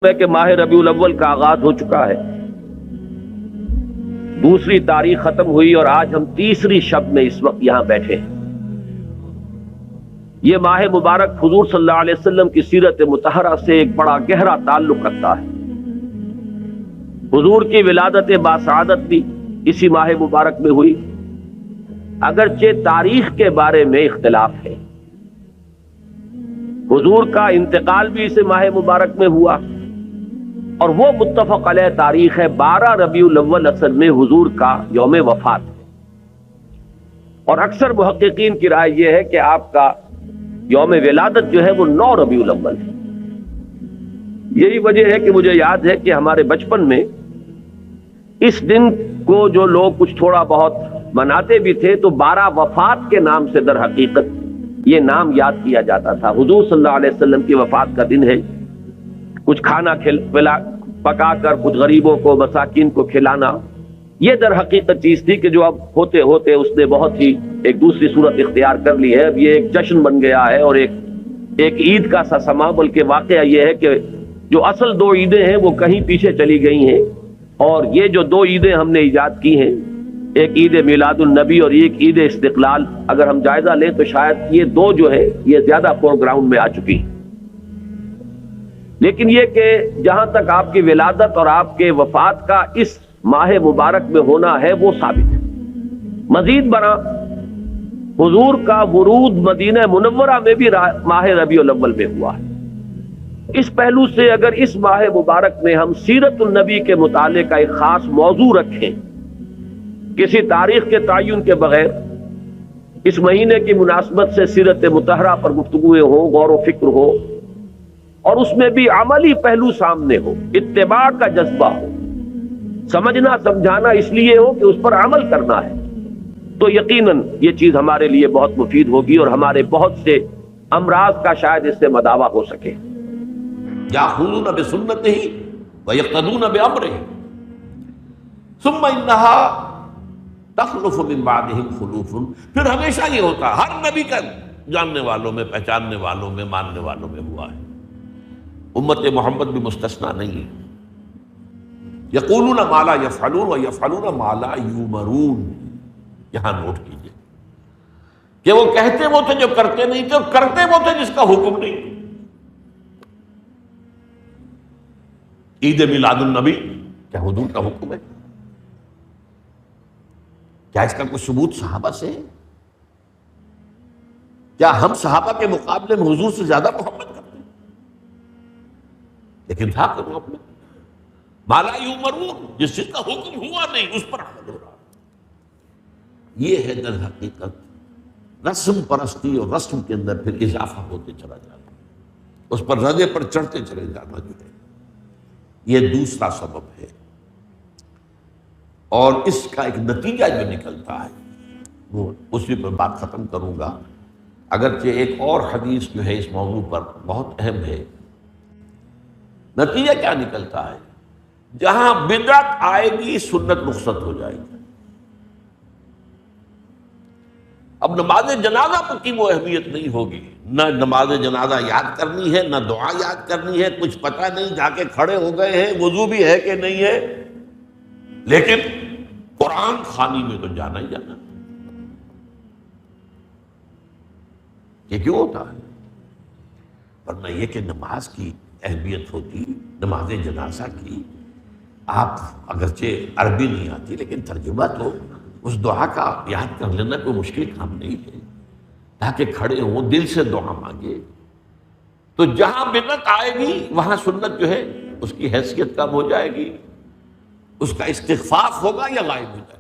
ہے کہ ماہ ربیع الاول کا آغاز ہو چکا ہے، دوسری تاریخ ختم ہوئی اور آج ہم تیسری شب میں اس وقت یہاں بیٹھے ہیں۔ یہ ماہ مبارک حضور صلی اللہ علیہ وسلم کی سیرت مطہرہ سے ایک بڑا گہرا تعلق رکھتا ہے۔ حضور کی ولادت باسعادت بھی اسی ماہ مبارک میں ہوئی، اگرچہ تاریخ کے بارے میں اختلاف ہے۔ حضور کا انتقال بھی اس ماہ مبارک میں ہوا، اور وہ متفق علیہ تاریخ ہے 12 ربیع الاول اصل میں حضور کا یوم وفات ہے، اور اکثر محققین کی رائے یہ ہے کہ آپ کا یوم ولادت جو ہے وہ 9 ربیع الاول ہے۔ یہی وجہ ہے کہ مجھے یاد ہے کہ ہمارے بچپن میں اس دن کو جو لوگ کچھ تھوڑا بہت مناتے بھی تھے تو 12 وفات کے نام سے در حقیقت یہ نام یاد کیا جاتا تھا۔ حضور صلی اللہ علیہ وسلم کی وفات کا دن ہے، کچھ کھانا پکا کر کچھ غریبوں کو مساکین کو کھلانا، یہ در حقیقت چیز تھی کہ جو اب ہوتے ہوتے اس نے بہت ہی ایک دوسری صورت اختیار کر لی ہے۔ اب یہ ایک جشن بن گیا ہے اور ایک عید کا سا سما، بلکہ واقعہ یہ ہے کہ جو اصل 2 عیدیں ہیں وہ کہیں پیچھے چلی گئی ہیں، اور یہ جو 2 عیدیں ہم نے ایجاد کی ہیں، ایک عید میلاد النبی اور ایک عید استقلال، اگر ہم جائزہ لیں تو شاید یہ 2 جو ہے یہ زیادہ فور گراؤنڈ میں آ چکی ہیں۔ لیکن یہ کہ جہاں تک آپ کی ولادت اور آپ کے وفات کا اس ماہ مبارک میں ہونا ہے وہ ثابت ہے۔ مزید برآں حضور کا ورود مدینہ منورہ میں بھی ماہ ربیع الاول میں ہوا ہے۔ اس پہلو سے اگر اس ماہ مبارک میں ہم سیرت النبی کے مطالعے کا ایک خاص موضوع رکھیں، کسی تاریخ کے تعین کے بغیر اس مہینے کی مناسبت سے سیرت مطہرہ پر گفتگویں ہو، غور و فکر ہو، اور اس میں بھی عملی پہلو سامنے ہو، اتباع کا جذبہ ہو، سمجھنا سمجھانا اس لیے ہو کہ اس پر عمل کرنا ہے، تو یقیناً یہ چیز ہمارے لیے بہت مفید ہوگی اور ہمارے بہت سے امراض کا شاید اس سے مداوع ہو سکے۔ یاخذون بسنتہ ویقتدون بامرہ ثم انہا تخلف من بعدہم خلوف۔ پھر ہمیشہ یہ ہوتا ہے، ہر نبی کا جاننے والوں میں، پہچاننے والوں میں، ماننے والوں میں ہوا ہے، امت محمد بھی مستثنیٰ نہیں ہے۔ یقولون ما لا یفعلون ویفعلون ما لا یؤمرون۔ یہاں نوٹ کیجئے کہ وہ کہتے وہ تھے جو کرتے نہیں تھے، اور کرتے وہ تھے جس کا حکم نہیں۔ عید میلاد النبی کیا حضور کا حکم ہے؟ کیا اس کا کوئی ثبوت صحابہ سے ہے؟ کیا ہم صحابہ کے مقابلے میں حضور سے زیادہ محبت کرتے ہیں؟ لیکن تھا کہ وہ اپنے ما لا یؤمرون، جس چیز کا حکم ہوا نہیں اس پر عمل ہو رہا۔ یہ ہے در حقیقت رسم پرستی، اور رسم کے اندر پھر اضافہ ہوتے چلا جاتا، اس پر ردے پر چڑھتے چلے جانا جو ہے، یہ دوسرا سبب ہے۔ اور اس کا ایک نتیجہ جو نکلتا ہے وہ اسی پر بات ختم کروں گا، اگرچہ ایک اور حدیث جو ہے اس موضوع پر بہت اہم ہے۔ نتیجہ کیا نکلتا ہے؟ جہاں بدعت آئے گی سنت رخصت ہو جائے گی۔ اب نماز جنازہ پر کی وہ اہمیت نہیں ہوگی، نہ نماز جنازہ یاد کرنی ہے، نہ دعا یاد کرنی ہے، کچھ پتہ نہیں، جا کے کھڑے ہو گئے ہیں، وضو بھی ہے کہ نہیں ہے، لیکن قرآن خوانی میں تو جانا ہی جانا۔ یہ کیوں ہوتا ہے؟ ورنہ یہ کہ نماز کی اہمیت ہوتی، نماز جنازہ کی، آپ اگرچہ عربی نہیں آتی لیکن ترجمہ تو اس دعا کا یاد کر لینا کوئی مشکل کام نہیں ہے، تاکہ کھڑے ہوں دل سے دعا مانگے۔ تو جہاں بدعت آئے گی وہاں سنت جو ہے اس کی حیثیت کم ہو جائے گی، اس کا استخفاف ہوگا یا غائب ہو جائے گا۔